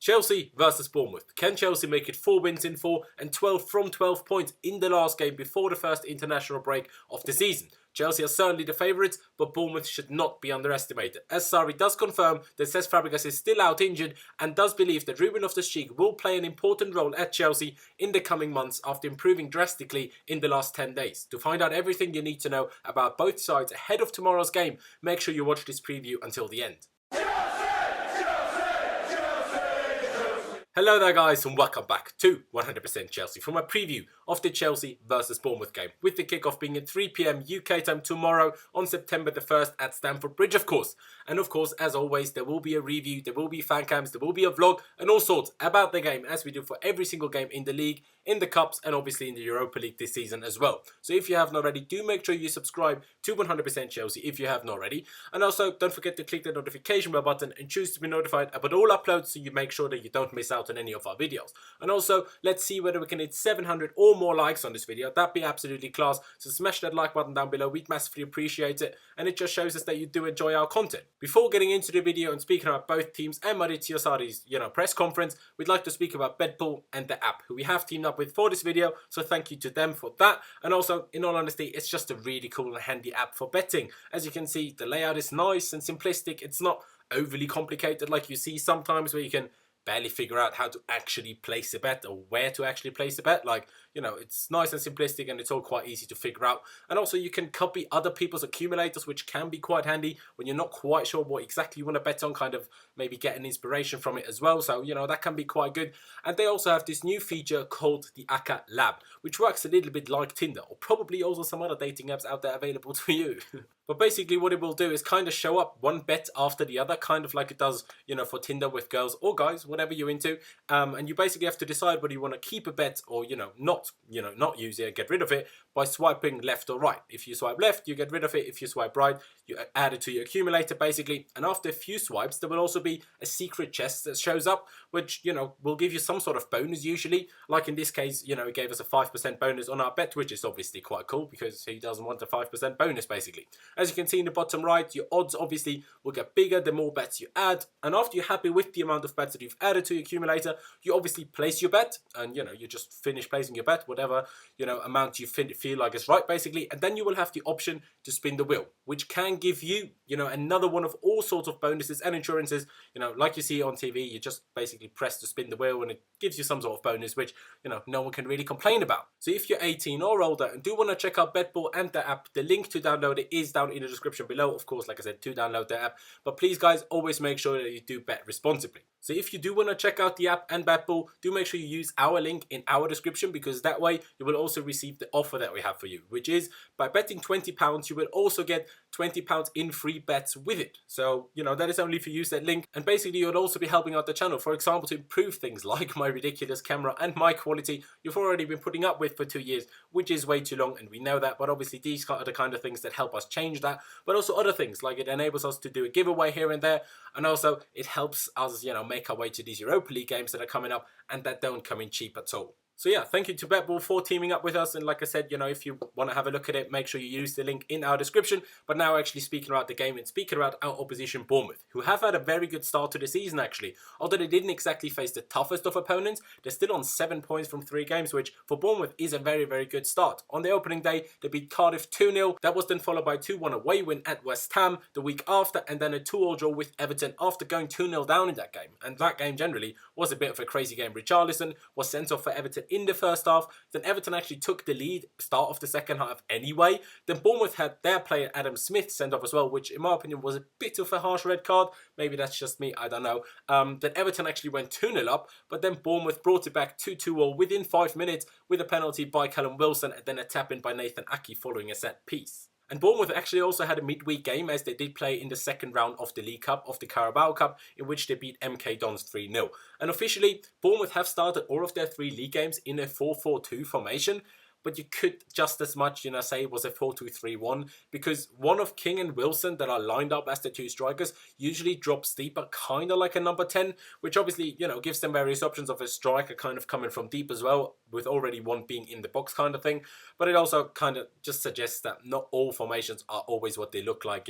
Chelsea versus Bournemouth. Can Chelsea make it 4 wins in 4 and 12 from 12 points in the last game before the first international break of the season? Chelsea are certainly the favourites, but Bournemouth should not be underestimated, as Sarri does confirm that says Fabregas is still out injured and does believe that Loftus-Cheek will play an important role at Chelsea in the coming months after improving drastically in the last 10 days. To find out everything you need to know about both sides ahead of tomorrow's game, make sure you watch this preview until the end. Hello there guys and welcome back to 100% Chelsea for my preview of the Chelsea versus Bournemouth game, with the kickoff being at 3 PM UK time tomorrow on September the 1st at Stamford Bridge of course. And of course, as always, there will be a review, there will be fan cams, there will be a vlog and all sorts about the game, as we do for every single game in the league, in the Cups and obviously in the Europa League this season as well. So if you haven't already, do make sure you subscribe to 100% Chelsea if you haven't already. And also don't forget to click the notification bell button and choose to be notified about all uploads so you make sure that you don't miss out on any of our videos. And also, let's see whether we can hit 700 or more likes on this video. That'd be absolutely class. So smash that like button down below, we'd massively appreciate it. And it just shows us that you do enjoy our content. Before getting into the video and speaking about both teams and Maurizio Sarri's, press conference, we'd like to speak about BetBull and the app, who we have teamed up with for this video. So thank you to them for that. And also, in all honesty, it's just a really cool and handy app for betting. As you can see, the layout is nice and simplistic. It's not overly complicated like you see sometimes where you can barely figure out how to actually place a bet or where to actually place a bet. It's nice and simplistic and it's all quite easy to figure out. And also you can copy other people's accumulators, which can be quite handy when you're not quite sure what exactly you want to bet on, kind of maybe get an inspiration from it as well. So, that can be quite good. And they also have this new feature called the ACA Lab, which works a little bit like Tinder, or probably also some other dating apps out there available to you. But basically what it will do is kind of show up one bet after the other, kind of like it does, for Tinder with girls or guys, whatever you're into. And you basically have to decide whether you want to keep a bet or, not use it, get rid of it by swiping left or right. If you swipe left, you get rid of it. If you swipe right, you add it to your accumulator basically. And after a few swipes, there will also be a secret chest that shows up, which, will give you some sort of bonus usually. Like in this case, it gave us a 5% bonus on our bet, which is obviously quite cool because he doesn't want a 5% bonus basically. As you can see in the bottom right, your odds obviously will get bigger the more bets you add. And after you're happy with the amount of bets that you've added to your accumulator, you obviously place your bet and, you just finish placing your bet, whatever, amount you feel like is right basically. And then you will have the option to spin the wheel, which can give you, another one of all sorts of bonuses and insurances. Like you see on TV, you just basically press to spin the wheel and it gives you some sort of bonus, which, no one can really complain about. So if you're 18 or older and do want to check out BetBull and the app, the link to download it is down in the description below. Of course, like I said, to download the app. But please guys, always make sure that you do bet responsibly. So if you do want to check out the app and BetBull, do make sure you use our link in our description, because that way you will also receive the offer that we have for you, which is by betting £20, you will also get £20 in free bets with it. So, that is only if you use that link. And basically, you'll also be helping out the channel, for example, to improve things like my ridiculous camera and mic quality you've already been putting up with for 2 years, which is way too long, and we know that. But obviously, these are the kind of things that help us change that. But also other things, like it enables us to do a giveaway here and there. And also, it helps us, make our way to these Europa League games that are coming up and that don't come in cheap at all. So yeah, thank you to BetBull for teaming up with us. And like I said, if you want to have a look at it, make sure you use the link in our description. But now actually speaking about the game and speaking about our opposition Bournemouth, who have had a very good start to the season actually. Although they didn't exactly face the toughest of opponents, they're still on 7 points from 3 games, which for Bournemouth is a very, very good start. On the opening day, they beat Cardiff 2-0. That was then followed by a 2-1 away win at West Ham the week after, and then a 2-2 draw with Everton after going 2-0 down in that game. And that game generally was a bit of a crazy game. Richarlison was sent off for Everton in the first half. Then Everton actually took the lead start of the second half anyway. Then Bournemouth had their player Adam Smith sent off as well, which in my opinion was a bit of a harsh red card. Maybe that's just me, I don't know. Then Everton actually went 2-0 up, but then Bournemouth brought it back 2-2 within 5 minutes with a penalty by Callum Wilson and then a tap-in by Nathan Aki following a set piece. And Bournemouth actually also had a midweek game, as they did play in the second round of the League Cup, of the Carabao Cup, in which they beat MK Dons 3-0. And officially, Bournemouth have started all of their 3 league games in a 4-4-2 formation. but you could just as much, say it was a 4-2-3-1, because one of King and Wilson that are lined up as the two strikers usually drops deeper, kind of like a number 10, which obviously, gives them various options of a striker kind of coming from deep as well, with already one being in the box kind of thing. But it also kind of just suggests that not all formations are always what they look like,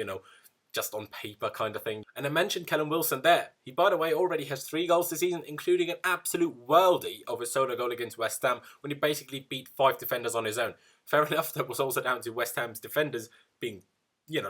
just on paper kind of thing. And I mentioned Callum Wilson there. He, by the way, already has 3 goals this season, including an absolute worldie of a solo goal against West Ham when he basically beat 5 defenders on his own. Fair enough, that was also down to West Ham's defenders being,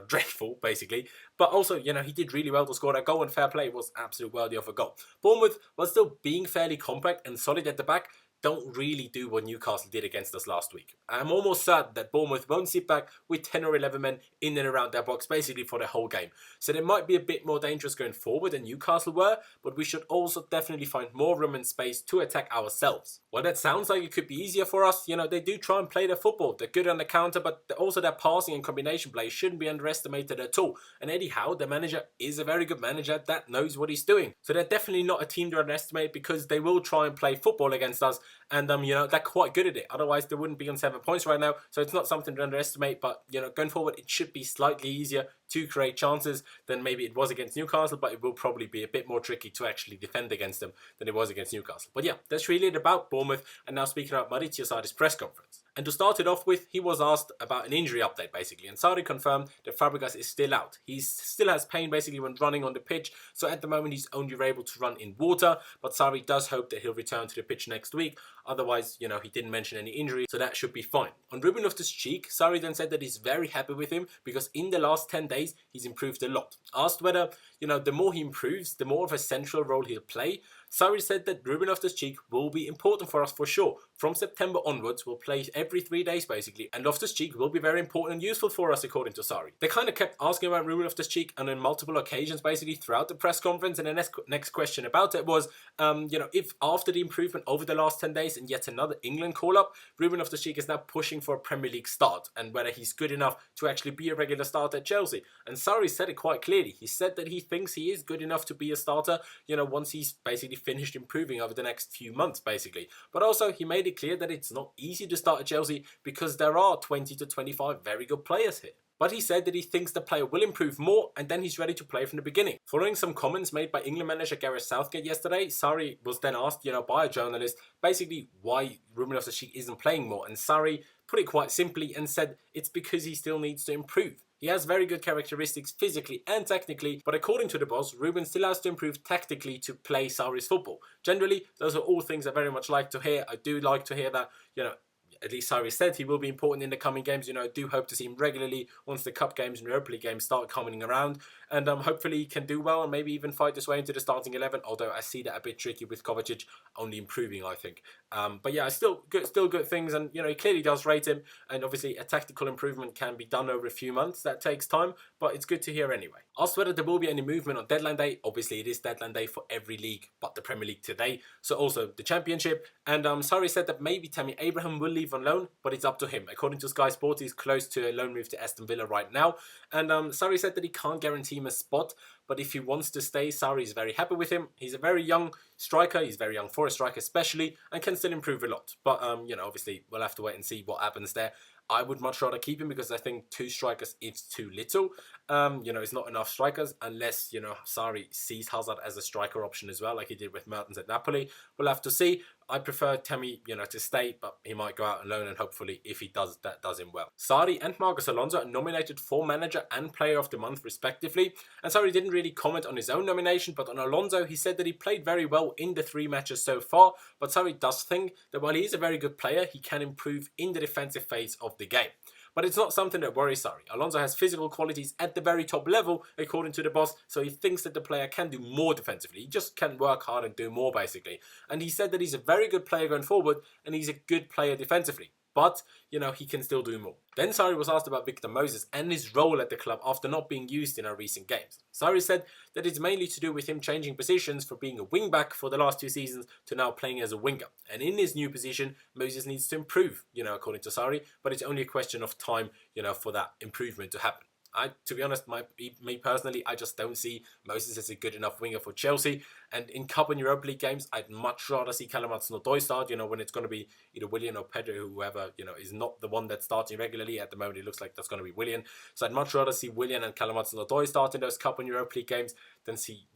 dreadful, basically. But also, he did really well to score that goal, and fair play, was absolute worthy of a goal. Bournemouth, while still being fairly compact and solid at the back, don't really do what Newcastle did against us last week. I'm almost certain that Bournemouth won't sit back with 10 or 11 men in and around their box basically for the whole game. So they might be a bit more dangerous going forward than Newcastle were, but we should also definitely find more room and space to attack ourselves. Well, that sounds like it could be easier for us. They do try and play their football. They're good on the counter, but also their passing and combination play shouldn't be underestimated at all. And Eddie Howe, the manager, is a very good manager that knows what he's doing. So they're definitely not a team to underestimate, because they will try and play football against us, and they're quite good at it. Otherwise, they wouldn't be on 7 points right now. So it's not something to underestimate. But going forward, it should be slightly easier to create chances than maybe it was against Newcastle. But it will probably be a bit more tricky to actually defend against them than it was against Newcastle. But yeah, that's really it about Bournemouth. And now speaking about Maurizio Sarri's press conference. And to start it off with, he was asked about an injury update basically, and Sarri confirmed that Fabregas is still out. He still has pain basically when running on the pitch, so at the moment he's only able to run in water, but Sarri does hope that he'll return to the pitch next week. Otherwise, he didn't mention any injury, so that should be fine. On Ruben Loftus-Cheek, Sarri then said that he's very happy with him because in the last 10 days, he's improved a lot. Asked whether, the more he improves, the more of a central role he'll play, Sarri said that Ruben Loftus-Cheek will be important for us for sure. From September onwards, we'll play every 3 days basically, and Loftus-Cheek will be very important and useful for us according to Sarri. They kind of kept asking about Ruben Loftus-Cheek, and on multiple occasions basically throughout the press conference, and the next question about it was, if after the improvement over the last 10 days and yet another England call-up, Ruben Loftus-Cheek is now pushing for a Premier League start, and whether he's good enough to actually be a regular starter at Chelsea. And Sarri said it quite clearly. He said that he thinks he is good enough to be a starter, once he's basically finished improving over the next few months basically. But also he made it clear that it's not easy to start at Chelsea because there are 20 to 25 very good players here. But he said that he thinks the player will improve more and then he's ready to play from the beginning. Following some comments made by England manager Gareth Southgate yesterday, Sarri was then asked, by a journalist, basically why Ruben Loftus-Cheek isn't playing more. And Sarri put it quite simply and said it's because he still needs to improve. He has very good characteristics physically and technically, but according to the boss, Ruben still has to improve tactically to play Sarri's football. Generally, those are all things I very much like to hear. I do like to hear that, at least Sarri said he will be important in the coming games. I do hope to see him regularly once the Cup games and Europa League games start coming around. And hopefully he can do well and maybe even fight his way into the starting 11. Although I see that a bit tricky with Kovacic only improving, I think. But yeah, still good things. And, he clearly does rate him. And obviously a tactical improvement can be done over a few months. That takes time, but it's good to hear anyway. Asked whether there will be any movement on deadline day. Obviously it is deadline day for every league but the Premier League today. So also the Championship. And Sarri said that maybe Tammy Abraham will leave on loan, but it's up to him. According to Sky Sports, he's close to a loan move to Aston Villa right now. And Sarri said that he can't guarantee him a spot, but if he wants to stay, Sarri is very happy with him. He's a very young striker. He's very young for a striker especially, and can still improve a lot. But, obviously we'll have to wait and see what happens there. I would much rather keep him because I think 2 strikers is too little. It's not enough strikers unless, Sarri sees Hazard as a striker option as well, like he did with Mertens at Napoli. We'll have to see. I prefer Tammy, to stay, but he might go out on loan, and hopefully if he does, that does him well. Sarri and Marcos Alonso are nominated for Manager and Player of the Month respectively, and Sarri didn't really comment on his own nomination, but on Alonso he said that he played very well in the 3 matches so far, but Sarri does think that while he is a very good player, he can improve in the defensive phase of the game. But it's not something that worries Sarri. Alonso has physical qualities at the very top level, according to the boss, so he thinks that the player can do more defensively. He just can work hard and do more, basically. And he said that he's a very good player going forward, and he's a good player defensively. But, he can still do more. Then Sarri was asked about Victor Moses and his role at the club after not being used in our recent games. Sarri said that it's mainly to do with him changing positions from being a wing-back for the last 2 seasons to now playing as a winger. And in his new position, Moses needs to improve, according to Sarri, but it's only a question of time, for that improvement to happen. To be honest, me personally, I just don't see Moses as a good enough winger for Chelsea. And in Cup and Europa League games, I'd much rather see Callum Hudson-Odoi start, when it's going to be either Willian or Pedro, whoever, is not the one that's starting regularly. At the moment, it looks like that's going to be Willian. So I'd much rather see Willian and Callum Hudson-Odoi start in those Cup and Europa League games than see,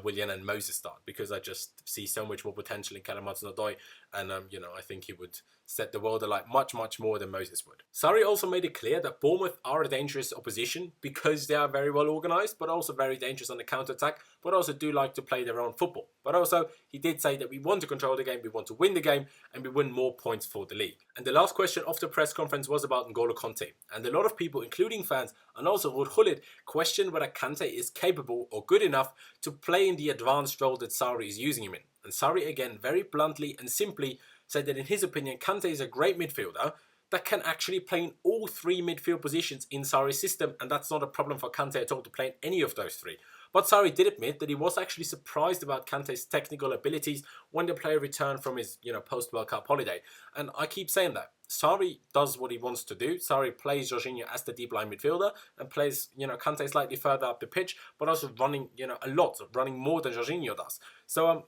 Willian and Moses start, because I just see so much more potential in Callum Hudson-Odoi, and, I think he would set the world alight much, much more than Moses would. Sarri also made it clear that Bournemouth are a dangerous opposition because they are very well organised, but also very dangerous on the counter-attack, but also do like to play their own football. But also, he did say that we want to control the game, we want to win the game, and we win more points for the league. And the last question of the press conference was about N'Golo Kante. And a lot of people, including fans, and also Ruud Gullit, question whether Kante is capable or good enough to play in the advanced role that Sarri is using him in. And Sarri, again, very bluntly and simply, said that in his opinion, Kante is a great midfielder that can actually play in all three midfield positions in Sarri's system, and that's not a problem for Kante at all to play in any of those three. But Sarri did admit that he was actually surprised about Kante's technical abilities when the player returned from his, post-World Cup holiday. And I keep saying that. Sarri does what he wants to do. Sarri plays Jorginho as the deep line midfielder and plays, Kante slightly further up the pitch, but also running, a lot, running more than Jorginho does. So,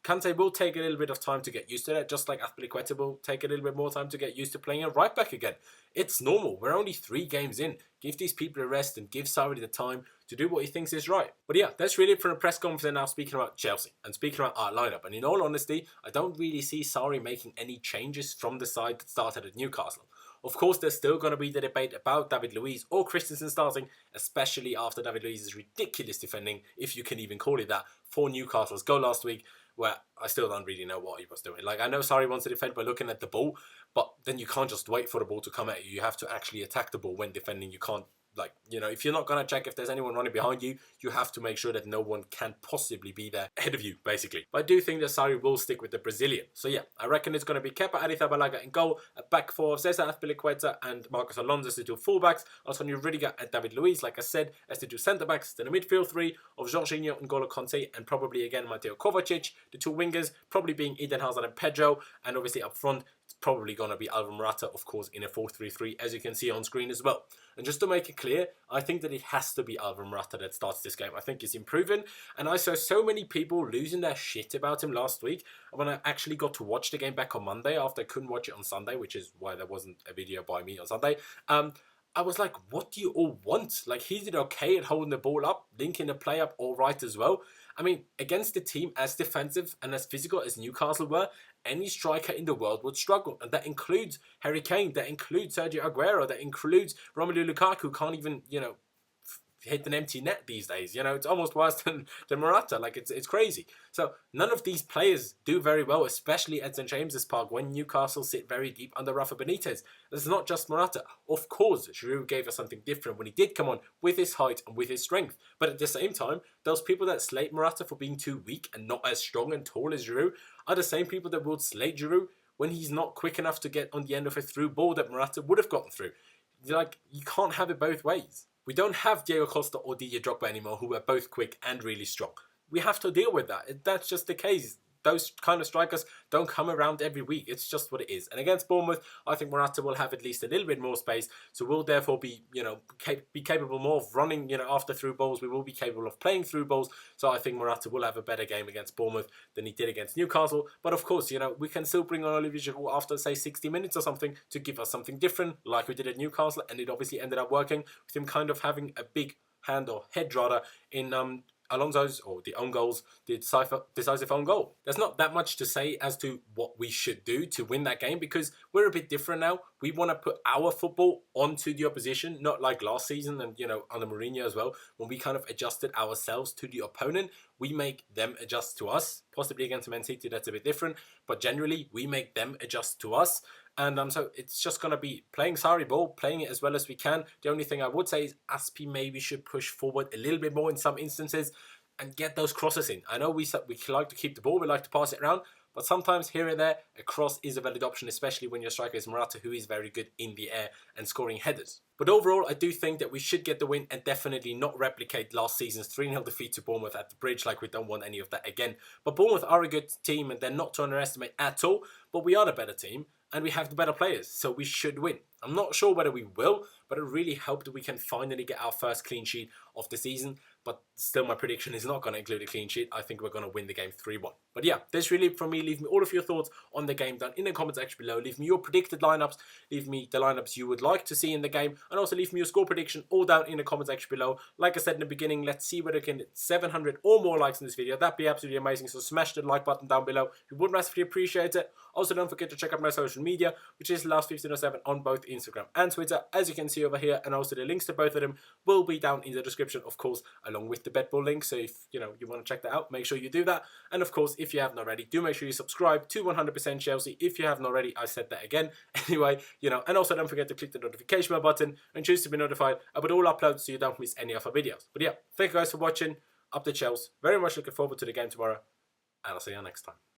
Kante will take a little bit of time to get used to that, just like Azpilicueta will take a little bit more time to get used to playing a right back again. It's normal. We're only 3 games in. Give these people a rest and give Sarri the time to do what he thinks is right. But yeah, that's really it for the press conference now, speaking about Chelsea and speaking about our lineup. And in all honesty, I don't really see Sarri making any changes from the side that started at Newcastle. Of course, there's still going to be the debate about David Luiz or Christensen starting, especially after David Luiz's ridiculous defending, if you can even call it that, for Newcastle's goal last week, where I still don't really know what he was doing. Like, I know Sarri wants to defend by looking at the ball, but then you can't just wait for the ball to come at you. You have to actually attack the ball when defending. You can't, if you're not going to check if there's anyone running behind you, you have to make sure that no one can possibly be there ahead of you, basically. But I do think that Sarri will stick with the Brazilian. So yeah, I reckon it's going to be Kepa Arrizabalaga in goal, a back four of Cesar Azpilicueta and Marcos Alonso as the 2 fullbacks, Antonio Rudiger and David Luiz, like I said, as the 2 centre-backs, then a midfield 3 of Jorginho and N'Golo Kante, and probably again Mateo Kovacic, the 2 wingers, probably being Eden Hazard and Pedro, and obviously up front, it's probably going to be Alvaro Morata, of course, in a 4-3-3, as you can see on screen as well. And just to make it clear, I think that it has to be Alvaro Morata that starts this game. I think he's improving, and I saw so many people losing their shit about him last week. When I actually got to watch the game back on Monday after I couldn't watch it on Sunday, which is why there wasn't a video by me on Sunday, I was like, what do you all want? Like, he did okay at holding the ball up, linking the play up all right as well. I mean, against a team as defensive and as physical as Newcastle were, any striker in the world would struggle. And that includes Harry Kane, that includes Sergio Aguero, that includes Romelu Lukaku, who can't even, hit an empty net these days. It's almost worse than MORATA. Like, it's crazy. So none of these players do very well, especially at St James's Park when Newcastle sit very deep under Rafa Benitez. It's not just MORATA. Of course, Giroud gave us something different when he did come on with his height and with his strength. But at the same time, those people that slate MORATA for being too weak and not as strong and tall as Giroud are the same people that will slate Giroud when he's not quick enough to get on the end of a through ball that MORATA would have gotten through. Like, you can't have it both ways. We don't have Diego Costa or Didier Drogba anymore, who are both quick and really strong. We have to deal with that. That's just the case. Those kind of strikers don't come around every week. It's just what it is. And against Bournemouth, I think MORATA will have at least a little bit more space. So we'll therefore be, be capable more of running, after through balls. We will be capable of playing through balls. So I think MORATA will have a better game against Bournemouth than he did against Newcastle. But of course, we can still bring on Olivier Giroud after, say, 60 minutes or something to give us something different, like we did at Newcastle. And it obviously ended up working with him kind of having a big hand, or head rather, in Alonso's, or the own goals, the decisive own goal. There's not that much to say as to what we should do to win that game, because we're a bit different now. We want to put our football onto the opposition, not like last season and, under Mourinho as well, when we kind of adjusted ourselves to the opponent. We make them adjust to us. Possibly against Man City, that's a bit different, but generally we make them adjust to us. And so it's just going to be playing Sarri ball, playing it as well as we can. The only thing I would say is Aspi maybe should push forward a little bit more in some instances and get those crosses in. I know we like to keep the ball, we like to pass it around, but sometimes here and there, a cross is a valid option, especially when your striker is MORATA, who is very good in the air and scoring headers. But overall, I do think that we should get the win and definitely not replicate last season's 3-0 defeat to Bournemouth at the Bridge. Like, we don't want any of that again. But Bournemouth are a good team and they're not to underestimate at all, but we are the better team and we have the better players, so we should win. I'm not sure whether we will, but I really hope that we can finally get our first clean sheet of the season. but still my prediction is not going to include a clean sheet. I think we're going to win the game 3-1. But yeah, that's really it from me. Leave me all of your thoughts on the game down in the comment section below. Leave me your predicted lineups. Leave me the lineups you would like to see in the game. And also leave me your score prediction all down in the comment section below. Like I said in the beginning, let's see whether we can get 700 or more likes in this video. That'd be absolutely amazing. So smash the like button down below. We would massively appreciate it. Also, don't forget to check out my social media, which is last1507 on both Instagram and Twitter, as you can see over here. And also the links to both of them will be down in the description, of course, along with the BetBull link. So if you want to check that out, make sure you do that. And of course, if you haven't already, do make sure you subscribe to 100% Chelsea. If you haven't already, I said that again. Anyway, and also don't forget to click the notification bell button and choose to be notified about all uploads so you don't miss any of our videos. But yeah, thank you guys for watching. Up the Chelsea. Very much looking forward to the game tomorrow, and I'll see you next time.